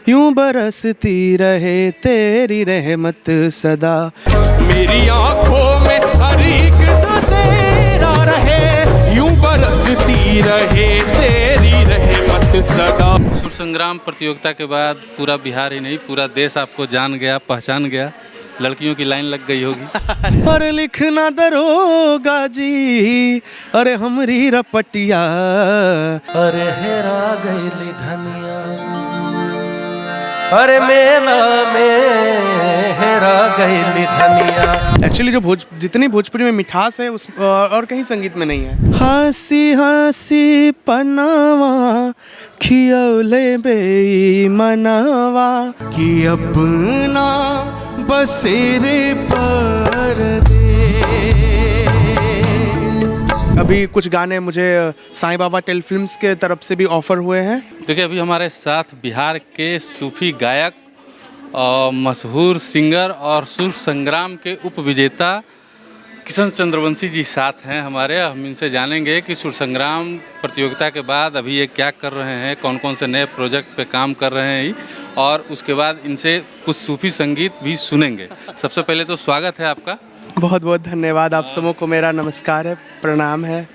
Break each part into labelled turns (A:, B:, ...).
A: यूं बरसती रहे तेरी रहमत सदा।
B: मेरी आंखों में हर एक तेरा रहे, यूं बरसती रहे तेरी रहमत सदा।
C: सुर संग्राम प्रतियोगिता के बाद पूरा बिहार ही नहीं पूरा देश आपको जान गया, पहचान गया। लड़कियों की लाइन लग गई होगी।
A: अरे लिखना दरोगा जी, अरे हमरी रपटिया, अरे हेरा गईली धनिया, अरे मेला में हेरा गईली धनिया। एक्चुअली जो जितनी भोजपुरी में मिठास है उस और कहीं संगीत में नहीं है। हंसी हंसी पनावा खियौले बेईमानवा कि अपना बसेरे परदेस। अभी कुछ गाने मुझे साईं बाबा टेलीफिल्म्स के तरफ से भी ऑफर हुए हैं।
C: देखिए अभी हमारे साथ बिहार के सूफी गायक और मशहूर सिंगर और सुर संग्राम के उप विजेता किशन चंद्रवंशी जी साथ हैं हमारे। हम इनसे जानेंगे कि सुर संग्राम प्रतियोगिता के बाद अभी ये क्या कर रहे हैं, कौन कौन से नए प्रोजेक्ट पे काम कर रहे हैं, और उसके बाद इनसे कुछ सूफी संगीत भी सुनेंगे। सबसे पहले तो स्वागत है आपका।
A: बहुत बहुत धन्यवाद। आप सबों को मेरा नमस्कार है, प्रणाम है।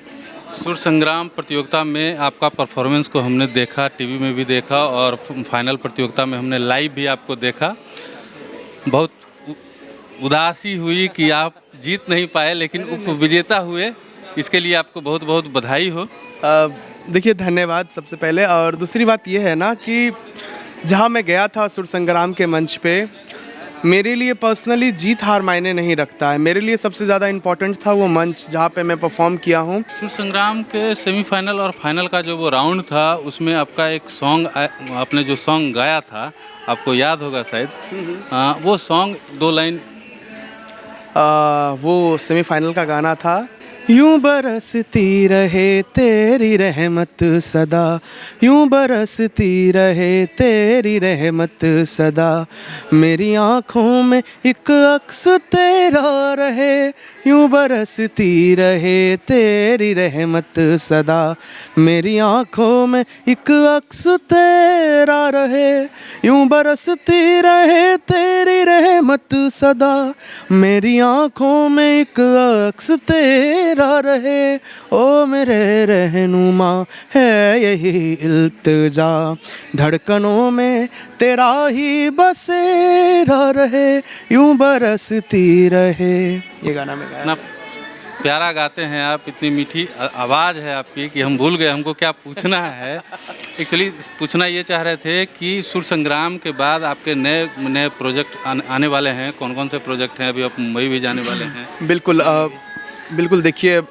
C: सुर संग्राम प्रतियोगिता में आपका परफॉर्मेंस को हमने देखा, टीवी में भी देखा, और फाइनल प्रतियोगिता में हमने लाइव भी आपको देखा। बहुत उदासी हुई कि आप जीत नहीं पाए लेकिन उप विजेता हुए, इसके लिए आपको बहुत बहुत बधाई हो।
A: देखिए धन्यवाद सबसे पहले। और दूसरी बात यह है ना कि जहाँ मैं गया था सुर संग्राम के मंच पे, मेरे लिए पर्सनली जीत हार मायने नहीं रखता है। मेरे लिए सबसे ज़्यादा इम्पोर्टेंट था वो मंच जहाँ पे मैं परफॉर्म किया हूँ।
C: सुर संग्राम के सेमीफाइनल और फाइनल का जो वो राउंड था उसमें आपका एक सॉन्ग, आपने जो सॉन्ग गाया था आपको याद होगा शायद, वो सॉन्ग 2 लाइन।
A: वो सेमीफाइनल का गाना था, यूं बरसती रहे तेरी रहमत सदा, यूं बरसती रहे तेरी रहमत सदा, मेरी आँखों में एक अक्स तेरा रहे, यूं बरसती रहे तेरी रहमत सदा, मेरी आँखों में एक अक्स तेरा रहे, यूं बरसती रहे तेरी रहमत सदा, मेरी आँखों में एक अक्स तेरा रहे, ओ मेरे रहनुमा है यही इल्तिजा, धड़कनों में तेरा ही बसेरा रहे, यूं बरसती रहे। ये गाना मैं गाया।
C: इतना प्यारा गाते हैं आप, इतनी मीठी आवाज़ है आपकी कि हम भूल गए हमको क्या पूछना है। एक्चुअली पूछना ये चाह रहे थे कि सुर संग्राम के बाद आपके नए नए प्रोजेक्ट आने वाले हैं, कौन कौन से प्रोजेक्ट हैं? अभी आप मुंबई भी जाने वाले हैं।
A: बिल्कुल बिल्कुल। देखिए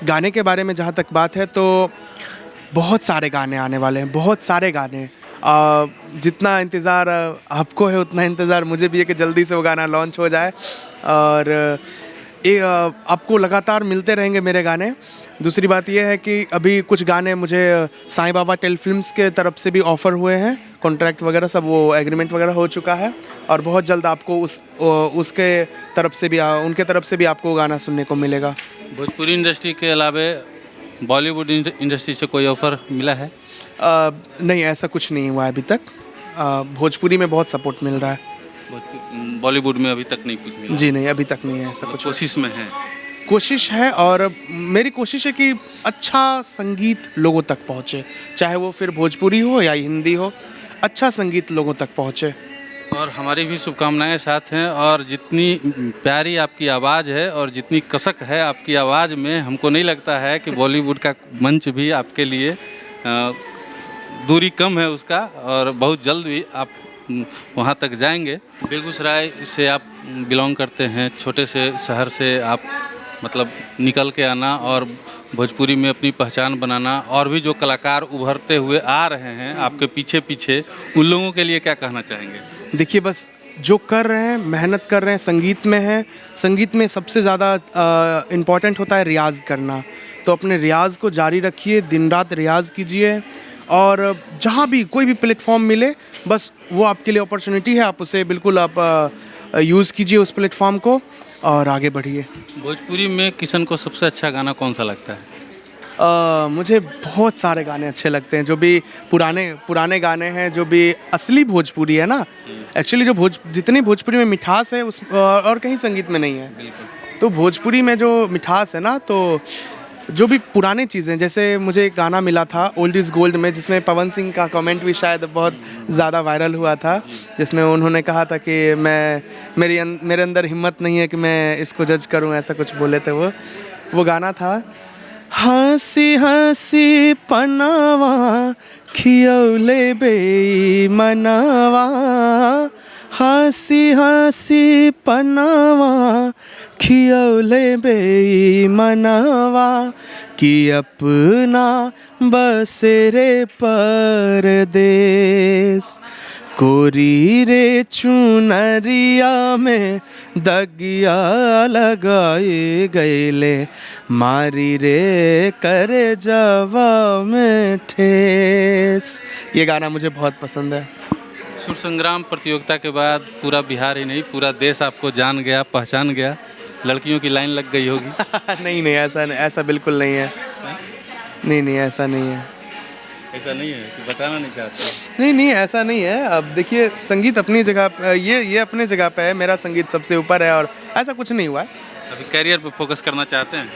A: गाने के बारे में जहाँ तक बात है तो बहुत सारे गाने आने वाले हैं, बहुत सारे गाने। जितना इंतज़ार आपको है उतना इंतज़ार मुझे भी है कि जल्दी से वो गाना लॉन्च हो जाए, और आपको लगातार मिलते रहेंगे मेरे गाने। दूसरी बात यह है कि अभी कुछ गाने मुझे साईं बाबा टेलीफिल्म्स के तरफ से भी ऑफ़र हुए हैं, कॉन्ट्रैक्ट वगैरह सब, वो एग्रीमेंट वगैरह हो चुका है, और बहुत जल्द आपको उसके तरफ से भी उनके तरफ से भी आपको गाना सुनने को मिलेगा।
C: भोजपुरी इंडस्ट्री के अलावा बॉलीवुड इंडस्ट्री से कोई ऑफ़र मिला है?
A: नहीं, ऐसा कुछ नहीं हुआ है अभी तक। भोजपुरी में बहुत सपोर्ट मिल रहा है,
C: बॉलीवुड में अभी तक नहीं कुछ मिला?
A: जी नहीं, अभी तक नहीं है ऐसा कुछ।
C: कोशिश में है?
A: कोशिश है, और मेरी कोशिश है कि अच्छा संगीत लोगों तक पहुँचे, चाहे वो फिर भोजपुरी हो या हिंदी हो, अच्छा संगीत लोगों तक पहुँचे।
C: और हमारी भी शुभकामनाएं साथ हैं। और जितनी प्यारी आपकी आवाज़ है और जितनी कसक है आपकी आवाज़ में, हमको नहीं लगता है कि बॉलीवुड का मंच भी आपके लिए दूरी कम है उसका, और बहुत जल्द भी आप वहाँ तक जाएंगे। बेगूसराय से आप बिलोंग करते हैं, छोटे से शहर से आप मतलब निकल के आना और भोजपुरी में अपनी पहचान बनाना, और भी जो कलाकार उभरते हुए आ रहे हैं आपके पीछे पीछे, उन लोगों के लिए क्या कहना चाहेंगे?
A: देखिए बस जो कर रहे हैं, मेहनत कर रहे हैं, संगीत में हैं, संगीत में सबसे ज़्यादा इम्पॉर्टेंट होता है रियाज़ करना। तो अपने रियाज़ को जारी रखिए, दिन रात रियाज़ कीजिए, और जहाँ भी कोई भी प्लेटफॉर्म मिले बस वो आपके लिए अपॉर्चुनिटी है, आप उसे बिल्कुल आप यूज़ कीजिए उस प्लेटफॉर्म को और आगे बढ़िए।
C: भोजपुरी में किशन को सबसे अच्छा गाना कौन सा लगता है?
A: मुझे बहुत सारे गाने अच्छे लगते हैं, जो भी पुराने गाने हैं, जो भी असली भोजपुरी है ना। एक्चुअली जो जितनी भोजपुरी में मिठास है उस और कहीं संगीत में नहीं है। तो भोजपुरी में जो मिठास है ना, तो जो भी पुरानी चीज़ें, जैसे मुझे एक गाना मिला था ओल्ड इज़ गोल्ड में, जिसमें पवन सिंह का कमेंट भी शायद बहुत ज़्यादा वायरल हुआ था, जिसमें उन्होंने कहा था कि मेरे अंदर हिम्मत नहीं है कि मैं इसको जज करूं, ऐसा कुछ बोले थे वो गाना था। हंसी हंसी पनावा खियौले बेईमानवा, हंसी हंसी पनावा खियौले बेईमानवा, कि अपना बसेरे परदेस, कोरी रे चुनरिया में दगिया लगाए गईले, मारी रे करे जवा में ठेस। ये गाना मुझे बहुत पसंद है।
C: सुर संग्राम प्रतियोगिता के बाद पूरा बिहार ही नहीं, पूरा देश आपको जान गया, पहचान गया, लड़कियों की लाइन लग गई होगी।
A: नहीं ऐसा बिल्कुल नहीं है। नहीं ऐसा नहीं है।
C: ऐसा नहीं है कि बताना नहीं चाहते?
A: नहीं ऐसा नहीं है। अब देखिए, संगीत अपनी जगह, ये अपने जगह पे है, मेरा संगीत सबसे ऊपर है, और ऐसा कुछ नहीं हुआ है।
C: अभी कैरियर पे फोकस करना चाहते हैं?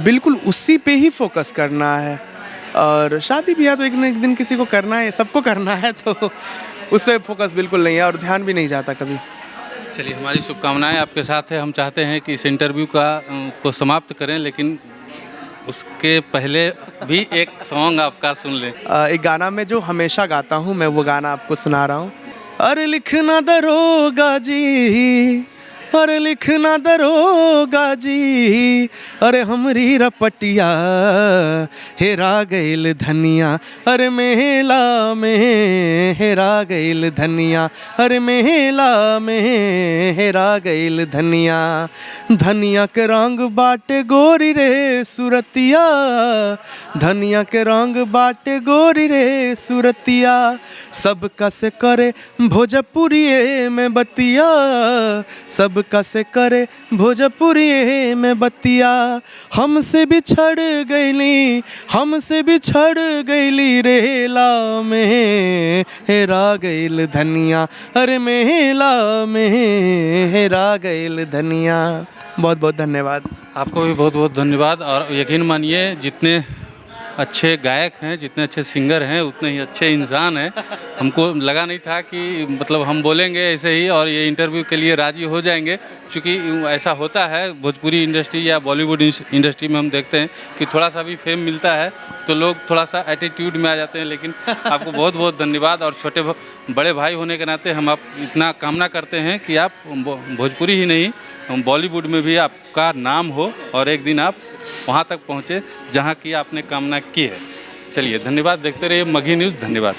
A: बिल्कुल उसी पे ही फोकस करना है, और शादी ब्याह तो एक न एक दिन किसी को करना है, सबको करना है, तो उस पर फोकस बिल्कुल नहीं है और ध्यान भी नहीं जाता कभी।
C: चलिए, हमारी शुभकामनाएं आपके साथ है। हम चाहते हैं कि इस इंटरव्यू को समाप्त करें, लेकिन उसके पहले भी एक सॉन्ग आपका सुन लें।
A: एक गाना में जो हमेशा गाता हूँ मैं, वो गाना आपको सुना रहा हूँ। अरे लिखना दरोगा जी, अरे लिखना दरोगा जी, अरे हमरी रपटिया हेरा गईल धनिया, अरे मेला में हेरा गईल धनिया, अरे मेला में हेरा गईल धनिया, धनिया के रंग बाटे गोरी रे सुरतिया, धनिया के रंग बाटे गोरी रे सुरतिया, सबका से करे भोजपुरी में बतिया, सबका से करे भोजपुरी में बतिया, हमसे बिछड़ गईली, हमसे बिछड़ गईली रेला में हेरा गईल धनिया, अरे मेला में हेरा गईल धनिया। बहुत बहुत धन्यवाद।
C: आपको भी बहुत बहुत धन्यवाद। और यकीन मानिए, जितने अच्छे गायक हैं, जितने अच्छे सिंगर हैं, उतने ही अच्छे इंसान हैं। हमको लगा नहीं था कि मतलब हम बोलेंगे ऐसे ही और ये इंटरव्यू के लिए राजी हो जाएंगे, क्योंकि ऐसा होता है भोजपुरी इंडस्ट्री या बॉलीवुड इंडस्ट्री में। हम देखते हैं कि थोड़ा सा भी फेम मिलता है तो लोग थोड़ा सा एटीट्यूड में आ जाते हैं। लेकिन आपको बहुत बहुत धन्यवाद, और छोटे बड़े भाई होने के नाते हम आप इतना कामना करते हैं कि आप भोजपुरी ही नहीं, बॉलीवुड में भी आपका नाम हो और एक दिन आप वहाँ तक पहुँचे जहाँ की आपने कामना की है। चलिए, धन्यवाद। देखते रहिए मगही न्यूज़। धन्यवाद।